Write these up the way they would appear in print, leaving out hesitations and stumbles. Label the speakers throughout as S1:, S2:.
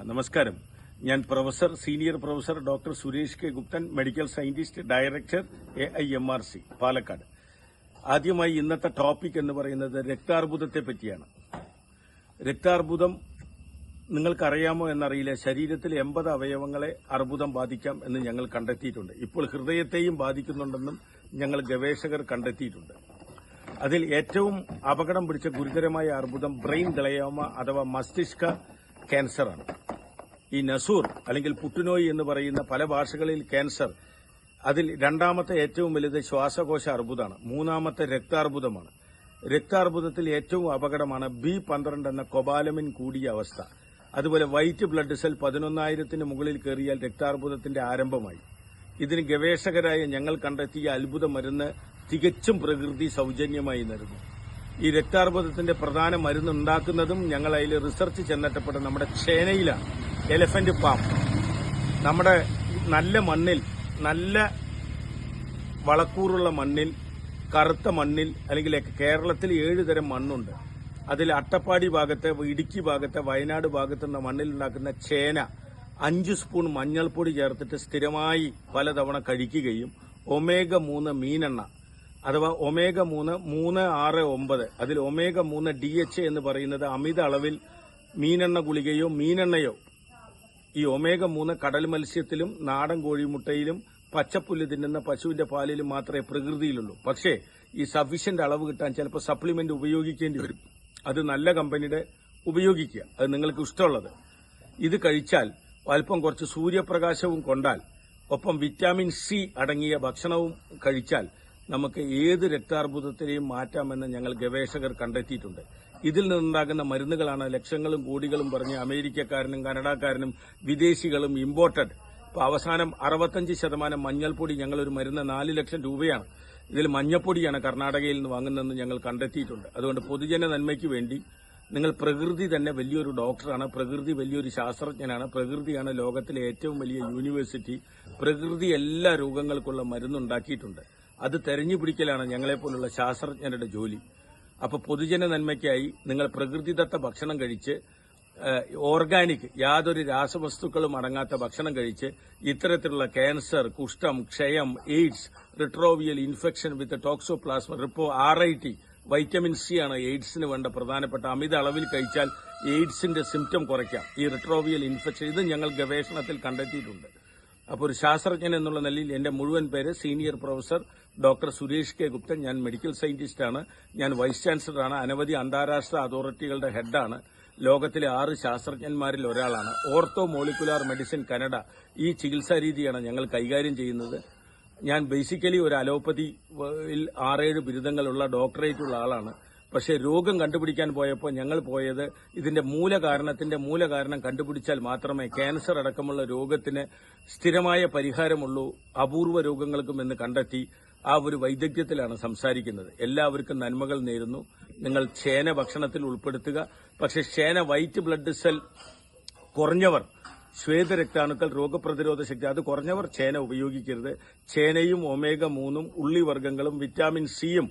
S1: നമസ്കാരം. ഞാൻ senior professor doctor Suresh K Guptan, medical scientist, director AIMRC Palakkad. ആദ്യമായി ഇന്നത്തെ ടോപ്പിക് എന്ന് പറയുന്നത് രക്താർബുദത്തെ പറ്റിയാണ്. രക്താർബുദം നിങ്ങൾക്കറിയാമോ എന്നറിയില്ല. ശരീരത്തിൽ 80 അവയവങ്ങളെ അർബുദം ബാധിക്കാം എന്ന് ഞങ്ങൾ കണ്ടെത്തിയിട്ടുണ്ട്. ഇപ്പോൾ ഹൃദയത്തെയും ബാധിക്കുന്നുണ്ടെന്നും ഞങ്ങൾ ഗവേഷകർ കണ്ടെത്തിയിട്ടുണ്ട്. അതിൽ ഏറ്റവും അപകടം പിടിച്ച ഗുരുതരമായ അർബുദം ബ്രെയിൻ ഗ്ലയോമ അഥവാ മസ്തിഷ്ക ക്യാൻസറാണ്. ഈ നസൂർ അല്ലെങ്കിൽ പുട്ടുനോയി എന്ന് പറയുന്ന പല ഭാഷകളിൽ ക്യാൻസർ, അതിൽ രണ്ടാമത്തെ ഏറ്റവും വലുത് ശ്വാസകോശ അർബുദമാണ്. മൂന്നാമത്തെ രക്താർബുദമാണ്. രക്താർബുദത്തിൽ ഏറ്റവും അപകടമാണ് B12 എന്ന കൊബാലമിൻ കൂടിയ അവസ്ഥ. അതുപോലെ വൈറ്റ് ബ്ലഡ് സെൽ 11,000 മുകളിൽ കയറിയാൽ രക്താർബുദത്തിന്റെ ആരംഭമായി. ഇതിന് ഗവേഷകരായ ഞങ്ങൾ കണ്ടെത്തിയ അത്ഭുത മരുന്ന് തികച്ചും പ്രകൃതി സൌജന്യമായി നൽകുന്നു. ഈ രക്താർബുദത്തിന്റെ പ്രധാന മരുന്ന് ഉണ്ടാക്കുന്നതും ഞങ്ങൾ അതിൽ റിസർച്ച് ചെന്നെത്തപ്പെട്ട നമ്മുടെ ചേനയിലാണ്. Elephant palm. നമ്മുടെ നല്ല മണ്ണിൽ, നല്ല വളക്കൂറുള്ള മണ്ണിൽ, കറുത്ത മണ്ണിൽ, അല്ലെങ്കിൽ കേരളത്തിൽ 7 തരം മണ്ണുണ്ട്. അതിൽ അട്ടപ്പാടി ഭാഗത്ത്, ഇടുക്കി ഭാഗത്ത്, വയനാട് ഭാഗത്തുള്ള മണ്ണിൽ ഉണ്ടാക്കുന്ന ചേന 5 സ്പൂൺ മഞ്ഞൾപ്പൊടി ചേർത്തിട്ട് സ്ഥിരമായി പലതവണ കഴിക്കുകയും omega-3 മീനെണ്ണ അഥവാ omega-3 369, അതിൽ omega-3 DHA എന്ന് പറയുന്നത് അമിത അളവിൽ മീനെണ്ണ ഗുളികയോ മീനെണ്ണയോ, ഈ omega-3 കടൽ മത്സ്യത്തിലും നാടൻ കോഴിമുട്ടയിലും പച്ചപ്പുല്ല് തിന്നുന്ന പശുവിന്റെ പാലിലും മാത്രമേ പ്രകൃതിയിലുള്ളൂ. പക്ഷേ ഈ സഫീഷ്യന്റ് അളവ് കിട്ടാൻ ചിലപ്പോൾ സപ്ലിമെന്റ് ഉപയോഗിക്കേണ്ടി വരും. അത് നല്ല കമ്പനിയുടെ ഉപയോഗിക്കുക, അത് നിങ്ങൾക്ക് ഇഷ്ടമുള്ളത്. ഇത് കഴിച്ചാൽ അല്പം കുറച്ച് സൂര്യപ്രകാശവും കൊണ്ടാൽ, ഒപ്പം വിറ്റാമിൻ C അടങ്ങിയ ഭക്ഷണവും കഴിച്ചാൽ നമുക്ക് ഏത് രക്താർബുദത്തിനെയും മാറ്റാമെന്ന് ഞങ്ങൾ ഗവേഷകർ കണ്ടെത്തിയിട്ടുണ്ട്. ഇതിൽ നിന്നുണ്ടാകുന്ന മരുന്നുകളാണ് ലക്ഷങ്ങളും കോടികളും പറഞ്ഞ് അമേരിക്കക്കാരനും കനഡക്കാരനും വിദേശികളും ഇമ്പോർട്ടഡ്. ഇപ്പൊ അവസാനം 65% മഞ്ഞൾപ്പൊടി, ഞങ്ങളൊരു മരുന്ന് 4 ലക്ഷം രൂപയാണ്. ഇതിൽ മഞ്ഞപ്പൊടിയാണ് കർണാടകയിൽ നിന്ന് വാങ്ങുന്നതെന്ന് ഞങ്ങൾ കണ്ടെത്തിയിട്ടുണ്ട്. അതുകൊണ്ട് പൊതുജന നന്മയ്ക്ക് വേണ്ടി നിങ്ങൾ, പ്രകൃതി തന്നെ വലിയൊരു ഡോക്ടറാണ്, പ്രകൃതി വലിയൊരു ശാസ്ത്രജ്ഞനാണ്, പ്രകൃതിയാണ് ലോകത്തിലെ ഏറ്റവും വലിയ യൂണിവേഴ്സിറ്റി. പ്രകൃതി എല്ലാ രോഗങ്ങൾക്കുള്ള മരുന്നുണ്ടാക്കിയിട്ടുണ്ട്. അത് തെരഞ്ഞുപിടിക്കലാണ് ഞങ്ങളെപ്പോലുള്ള ശാസ്ത്രജ്ഞരുടെ ജോലി. അപ്പോൾ പൊതുജന നന്മയ്ക്കായി നിങ്ങൾ പ്രകൃതിദത്ത ഭക്ഷണം കഴിച്ച്, ഓർഗാനിക്, യാതൊരു രാസവസ്തുക്കളും അടങ്ങാത്ത ഭക്ഷണം കഴിച്ച് ഇത്തരത്തിലുള്ള ക്യാൻസർ, കുഷ്ഠം, ക്ഷയം, എയ്ഡ്സ്, റിട്രോവിയൽ ഇൻഫെക്ഷൻ വിത്ത് ടോക്സോപ്ലാസ്മ, RIT, വൈറ്റമിൻ C ആണ് എയ്ഡ്സിന് വേണ്ട പ്രധാനപ്പെട്ട. അമിത അളവിൽ കഴിച്ചാൽ എയ്ഡ്സിന്റെ സിംറ്റം കുറയ്ക്കാം, ഈ റിട്രോവിയൽ ഇൻഫെക്ഷൻ. ഇത് ഞങ്ങൾ ഗവേഷണത്തിൽ കണ്ടെത്തിയിട്ടുണ്ട്. അപ്പോൾ ഒരു ശാസ്ത്രജ്ഞൻ എന്നുള്ള നിലയിൽ എന്റെ മുഴുവൻ പേര് senior professor doctor Suresh K Guptan. ഞാൻ മെഡിക്കൽ സയന്റിസ്റ്റാണ്. ഞാൻ വൈസ് ചാൻസലറാണ്. അനവധി അന്താരാഷ്ട്ര അതോറിറ്റികളുടെ ഹെഡാണ്. ലോകത്തിലെ 6 ശാസ്ത്രജ്ഞന്മാരിൽ ഒരാളാണ്. ഓർത്തോ മോളിക്കുലാർ മെഡിസിൻ കാനഡ, ഈ ചികിത്സാ രീതിയാണ് ഞങ്ങൾ കൈകാര്യം ചെയ്യുന്നത്. ഞാൻ ബേസിക്കലി ഒരു അലോപ്പതിയിൽ 6-7 ബിരുദങ്ങളുള്ള, ഡോക്ടറേറ്റുള്ള ആളാണ്. പക്ഷേ രോഗം കണ്ടുപിടിക്കാൻ പോയപ്പോൾ ഞങ്ങൾ പോയത് ഇതിന്റെ മൂലകാരണം കണ്ടുപിടിച്ചാൽ മാത്രമേ ക്യാൻസർ അടക്കമുള്ള രോഗത്തിന് സ്ഥിരമായ പരിഹാരമുള്ളൂ, അപൂർവ രോഗങ്ങൾക്കും എന്ന് കണ്ടെത്തി. ആ ഒരു വൈദഗ്ധ്യത്തിലാണ് സംസാരിക്കുന്നത്. എല്ലാവർക്കും നന്മകൾ നേരുന്നു. നിങ്ങൾ ചേന ഭക്ഷണത്തിൽ ഉൾപ്പെടുത്തുക. പക്ഷേ ചേന വൈറ്റ് ബ്ലഡ് സെൽ കുറഞ്ഞവർ, ശ്വേതരക്താണുക്കൾ, രോഗപ്രതിരോധ ശക്തി അത് കുറഞ്ഞവർ ചേന ഉപയോഗിക്കരുത്. ചേനയും omega-3 ഉള്ളിവർഗ്ഗങ്ങളും വിറ്റാമിൻ സിയും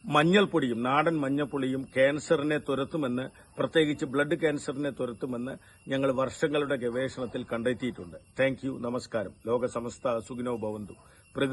S1: മഞ്ഞൾപ്പൊടിയും, നാടൻ മഞ്ഞൾപ്പൊടിയും ക്യാൻസറിനെ തുരത്തുമെന്ന്, പ്രത്യേകിച്ച് ബ്ലഡ് ക്യാൻസറിനെ തുരത്തുമെന്ന് ഞങ്ങൾ വർഷങ്ങളുടെ ഗവേഷണത്തിൽ കണ്ടെത്തിയിട്ടുണ്ട്. Thank you. നമസ്കാരം. ലോക സമസ്ത സുഖിനോ ഭവന്തു.